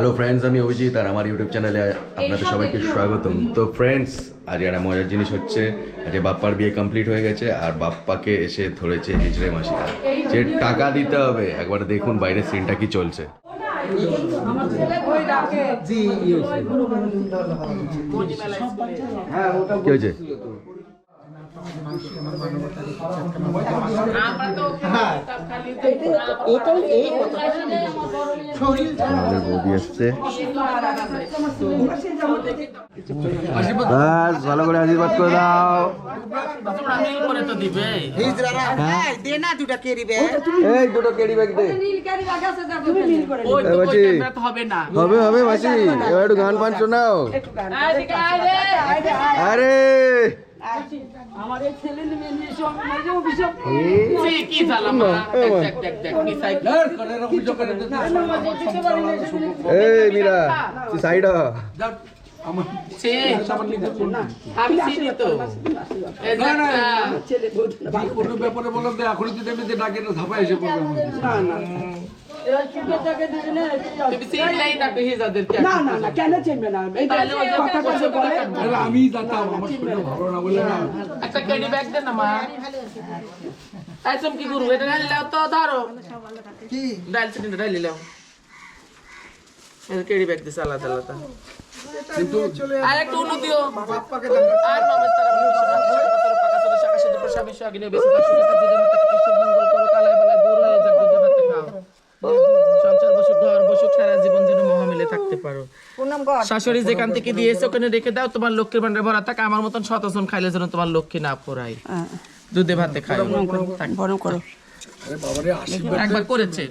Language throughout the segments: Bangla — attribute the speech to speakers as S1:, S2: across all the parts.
S1: হ্যালো ফ্রেন্ডস, আমি অভিজিৎ আর আমার ইউটিউব চ্যানেলে আপনাদের সবাইকে স্বাগতম। তো ফ্রেন্ডস, আজ একটা মজার জিনিস হচ্ছে, আজ বাপ্পার বিয়ে কমপ্লিট হয়ে গেছে আর বাপ্পাকে এসে ধরেছে হিজড়ে মাসিরা, যে টাকা দিতে হবে। একবার দেখুন বাইরের সিনটা কি চলছে। কি হয়েছে? আমাদের বৌদি আসছে, বাস ভালো করে আশীর্বাদ করে দাও। এই দুটো ক্যারি ব্যাগ দে। হবে হবে মাসি, এবার একটু গান ফান শোনাও। আরে এই মীরা তুই সাইড হ।
S2: ব্যাপারে বলো এখন যদি আমি ডাকে না ধাপা এসে পড়বে। আমি জানতাম আমার শরীর ভালো না বলে না।
S3: একটা ক্যারি ব্যাগ দে না মা। একদম কি করবো এটা ঢালি লাও তো, ধরো কি ডাল চিনি ঢালি লাও। এটা ক্যারি ব্যাগ দিছে আলাদা আলাদা।
S2: কিন্তু
S3: আর একটু উন্নতি দিও আর নমস্কার পাকা শাখা সিদ্ধ প্রসাবী শাগিনে বেশি সুখে থাকো, ঈশ্বর মঙ্গল করো, কালায় বেলায় দূর হয়ে যাক, দুধে ভাতে খাও, সংসার বসুক, ঘর বসুক, সারা জীবন যেন মহামিলে থাকতে পারো। শাশুড়ি যেখান থেকে দিয়েছে ওখানে রেখে দাও, তোমার লক্ষ্মীর ভান্ডারে ভরা থাক। আমার মতন শতজন খাইলে যেন তোমার লক্ষ্মী না পোড়াই, দুধে ভাতে খাই। বরং করো একবার করেছে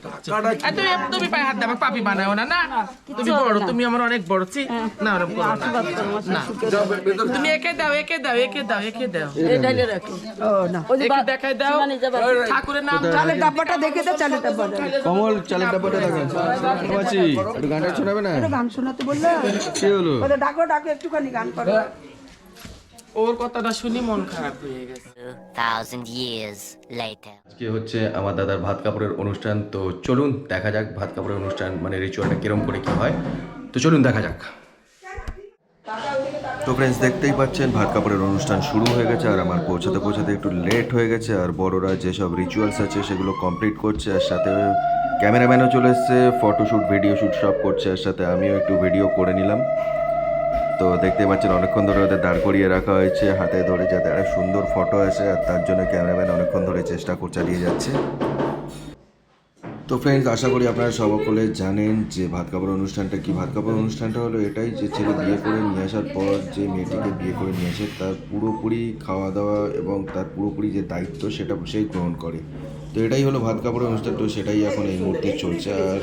S3: তুমি পায়ে হাত দেবা, পাপি বানাও না। না তুমি বড়, তুমি আমার অনেক বড়। না ওরকম করো না, তুমি একে দাও একে দাও একে দাও একে দাও দেখাই দাও। ঠাকুরের নাম চালের ডাব্বাটা দেখে দাও, চালের ডাব্বাটা
S1: কমল চালের ডাব্বাটা দেখেন। মাসি একটু গানটা শোনাবে না?
S4: গান শোনাতে বললে
S1: কি হলো?
S4: ডাকো ডাকো একটুখানি গান করো।
S3: ওর কথাটা শুনি মন খারাপ হয়ে গেছে।
S5: 2000 years later.
S1: আজকে হচ্ছে আমার দাদার ভাত কাপড়ের অনুষ্ঠান। তো চলুন দেখা যাক ভাত কাপড়ের অনুষ্ঠান মানে রিচুয়ালটা কিরম করে কি হয়। তো চলুন দেখা যাক। তো ফ্রেন্ডস, দেখতেই পাচ্ছেন ভাত কাপড়ের অনুষ্ঠান শুরু হয়ে গেছে আর আমার পৌঁছাতে পৌঁছাতে একটু লেট হয়ে গেছে। আর বড়রা যেসব রিচুয়ালস আছে সেগুলো কমপ্লিট করছে, আর সাথে ক্যামেরাম্যানও চলে এসছে, ফটোশ্যুট ভিডিও শ্যুট সব করছে, আর সাথে আমিও একটু ভিডিও করে নিলাম। তো দেখতে পাচ্ছেন অনেকক্ষণ ধরে ওদের দাঁড় করিয়ে রাখা হয়েছে হাতে ধরে, যাতে একটা সুন্দর ফটো আসে, আর তার জন্য ক্যামেরাম্যান অনেকক্ষণ ধরে চেষ্টা চালিয়ে যাচ্ছে। তো ফ্রেন্ডস, আশা করি আপনারা সকলে জানেন যে ভাত কাপড় অনুষ্ঠানটা কি। ভাত কাপড় অনুষ্ঠানটা হলো এটাই যে ছেলে বিয়ে করে নিয়ে আসার পর যে মেয়েটিকে বিয়ে করে নিয়ে আসে তার পুরোপুরি খাওয়া দাওয়া এবং তার পুরোপুরি যে দায়িত্ব সেটা সেই গ্রহণ করে। তো এটাই হলো ভাত কাপড়ের অনুষ্ঠান। তো সেটাই এখন এই মুহূর্তে চলছে, আর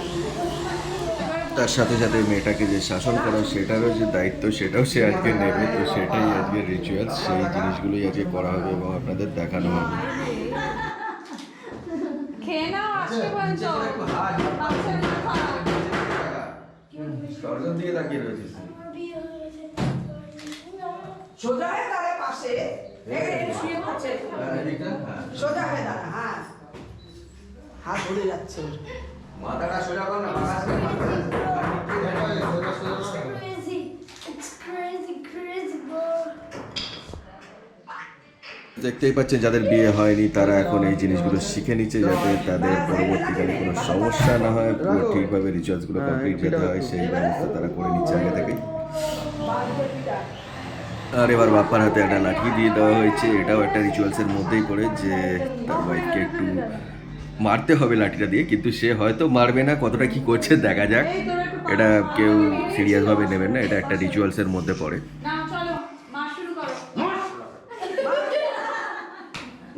S1: তার সাথে সাথে মেয়েটাকে যে শাসন করা সেটারও যে দায়িত্ব সেটাও সে আজকে নেবে। তো সেটাই আজকে রিচুয়ালস, সেই জিনিসগুলোই আজকে করা হবে এবং আপনাদের দেখানো হবে।
S4: সোজা হয়ে দাঁড়ায় পাশে, শুয়ে পড়ছে, সোজা হয়ে দাঁড়া, হ্যাঁ হাত ধরে যাচ্ছে,
S1: মাথাটা সোজা কর না। দেখতেই পাচ্ছেন যাদের বিয়ে হয়নি তারা এখন এই জিনিসগুলো শিখে নিচ্ছে, যাতে তাদের পরবর্তীকালে কোনো সমস্যা না হয়, পুরো ঠিকভাবে রিচুয়ালসগুলো কমপ্লিট যেতে হয় সেই ব্যবস্থা তারা করে নিচ্ছে আগে থেকে। আর এবার বাপ্পার হাতে একটা লাঠি দিয়ে দেওয়া হয়েছে, এটাও একটা রিচুয়ালসের মধ্যেই পড়ে যে তার ওয়াইফকে একটু মারতে হবে লাঠিটা দিয়ে, কিন্তু সে হয়তো মারবে না, কতটা কি করছে দেখা যাক। এটা কেউ সিরিয়াসভাবে নেবেন না, এটা একটা রিচুয়ালসের মধ্যে পড়ে।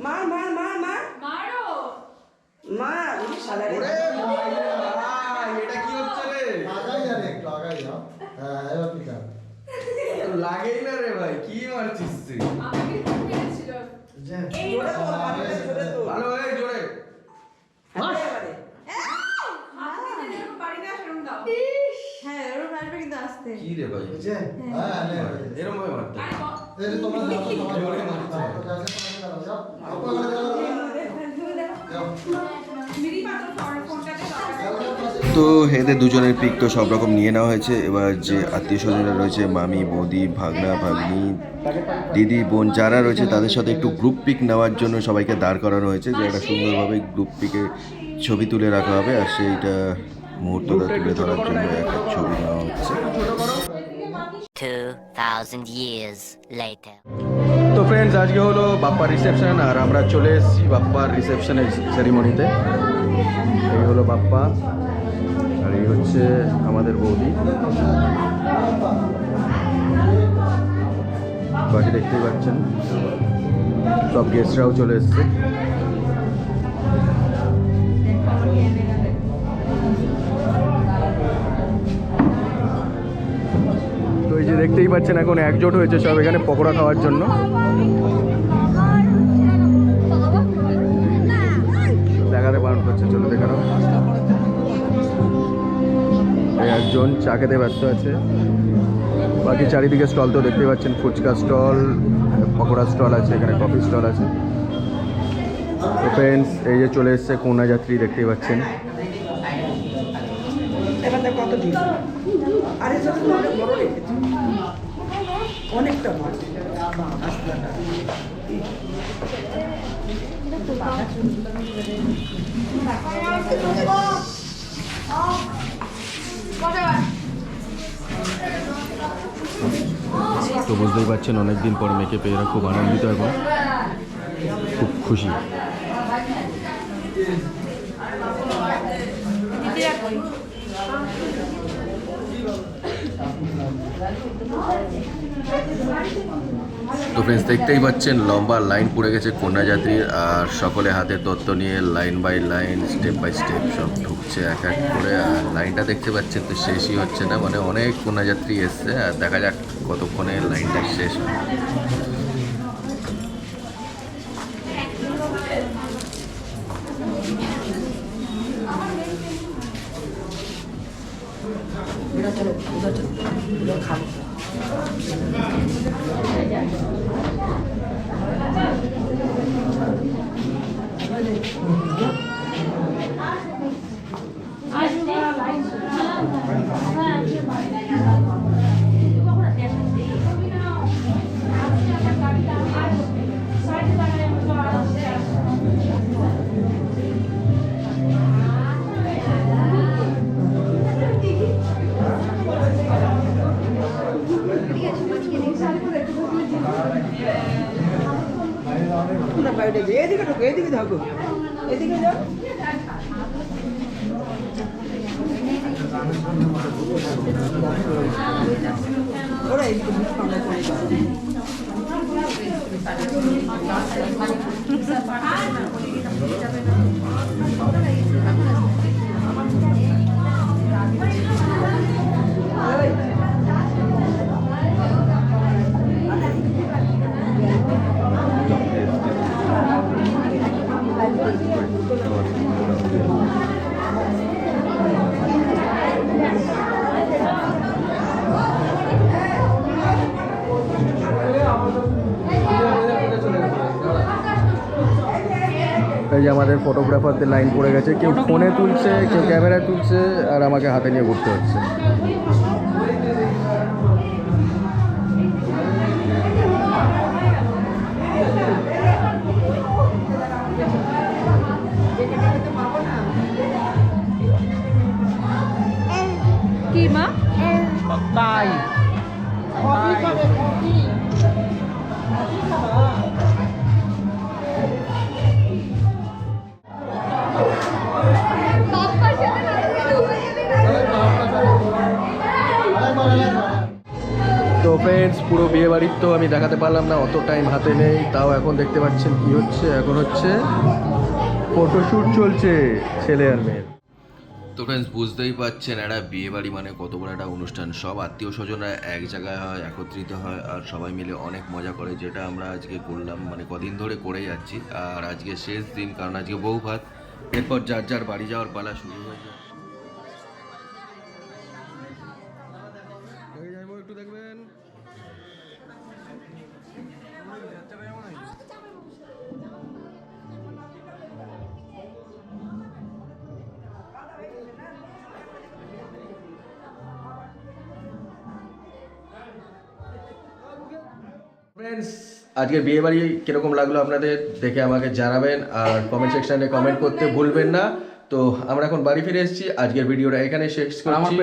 S4: মার মার মার মার মারো মার,
S1: এটা কি হচ্ছে রে?
S6: আগাই যাবে একটু, আগাই যাও। হ্যাঁ এবার পিতা
S1: লাগেই না রে ভাই, কি মারছিস তুই? ভালো এই জোরে কি রে ভাই?
S6: হ্যাঁ
S1: এরকম ভাবে মারতে
S6: এই তোমরা জোরে মারছো।
S1: তো তো এদের দুজনের পিক তো সব রকম নিয়ে নেওয়া হয়েছে। এবার যে আত্মীয় স্বজনরা রয়েছে, মামি, বৌদি, ভাগনা, ভাগ্নি, দিদি, বোন যারা রয়েছে তাদের সাথে একটু গ্রুপ পিক নেওয়ার জন্য সবাইকে দাঁড় করানো হয়েছে, যে একটা সুন্দরভাবে গ্রুপ পিকে ছবি তুলে রাখা হবে। আর সেইটা মুহূর্তটা তুলে ধরার জন্য একটা ছবি নেওয়া হচ্ছে।
S5: 2,000 years later.
S1: তো ফ্রেন্ডস, আজকে হলো বাপ্পার রিসেপশন আর আমরা চলে এসেছি বাপ্পার রিসেপশনের সেরিমনিতে। এই হলো বাপ্পা আর এই হচ্ছে আমাদের বৌদি। বাকি দেখতেই পাচ্ছেন সব গেস্টরাও চলে এসছে। তো এই যে দেখতেই পাচ্ছেন এখন একজোট হয়েছে সব এখানে পকোড়া খাওয়ার জন্য। দেখাতে বারণ করছে, চলো দেখানো। এই একজন চা খেতে ব্যস্ত আছে। বাকি চারিদিকে স্টল তো দেখতেই পাচ্ছেন, ফুচকা স্টল, পকোড়া স্টল আছে, এখানে কফি স্টল আছে। তো ফ্রেন্ডস, এই যে চলে এসছে কন্যা যাত্রী, দেখতেই পাচ্ছেন।
S7: অনেকটা
S1: তো বুঝতেই পারছেন অনেকদিন পর মেয়েকে পেয়ে এরা খুব আনন্দিত, এখন খুব খুশি। তো ফ্রেন্ডস, দেখতেই পাচ্ছেন লম্বা লাইন পড়ে গেছে কন্যাযাত্রীর, আর সকলে হাতে তত্ত্ব নিয়ে line by line, step by step সব ঢুকছে এক এক করে। আর লাইনটা দেখতে পাচ্ছেন তো শেষই হচ্ছে না, মানে অনেক কন্যাযাত্রী এসছে। আর দেখা যাক কতক্ষণে লাইনটা শেষ হয়।
S7: চলো উধর চলো, উধর খাবো। এদিকে ঢোকো, এদিকে থাকো, এদিকে যাও। ওরা এদিকে
S1: এই যে আমাদের ফটোগ্রাফারদের লাইন পড়ে গেছে, কেউ ফোনে তুলছে, কেউ ক্যামেরায় তুলছে, আর আমাকে হাতে নিয়ে ঘুরতে হচ্ছে।
S4: কি মা?
S3: তাই
S1: তো ফ্রেন্ডস, পুরো বিয়ে বাড়ির তো আমি দেখাতে পারলাম না, অত টাইম হাতে নেই। তাও এখন দেখতে পাচ্ছেন কি হচ্ছে, এখন হচ্ছে ফটোশ্যুট চলছে ছেলে আর মেয়ের। তো ফ্রেন্ডস, বুঝতেই পারছেন একটা বিয়ে বাড়ি মানে কত বড় একটা অনুষ্ঠান। সব আত্মীয় স্বজনরা এক জায়গায় হয়, একত্রিত হয়, আর সবাই মিলে অনেক মজা করে, যেটা আমরা আজকে করলাম, মানে কদিন ধরে করে যাচ্ছি। আর আজকে শেষ দিন, কারণ আজকে বউ ভাত, এরপর যার যার বাড়ি যাওয়ার পালা শুরু হয়ে যায়। একটু দেখবেন। ফ্রেন্ডস, আজকের বিয়ে বাড়ি কিরকম লাগলো আপনাদের দেখে আমাকে জানাবেন আর কমেন্ট সেকশনে কমেন্ট করতে ভুলবেন না। তো আমরা এখন বাড়ি ফিরে এসেছি, আজকের ভিডিওটা এখানে শেষ করছি।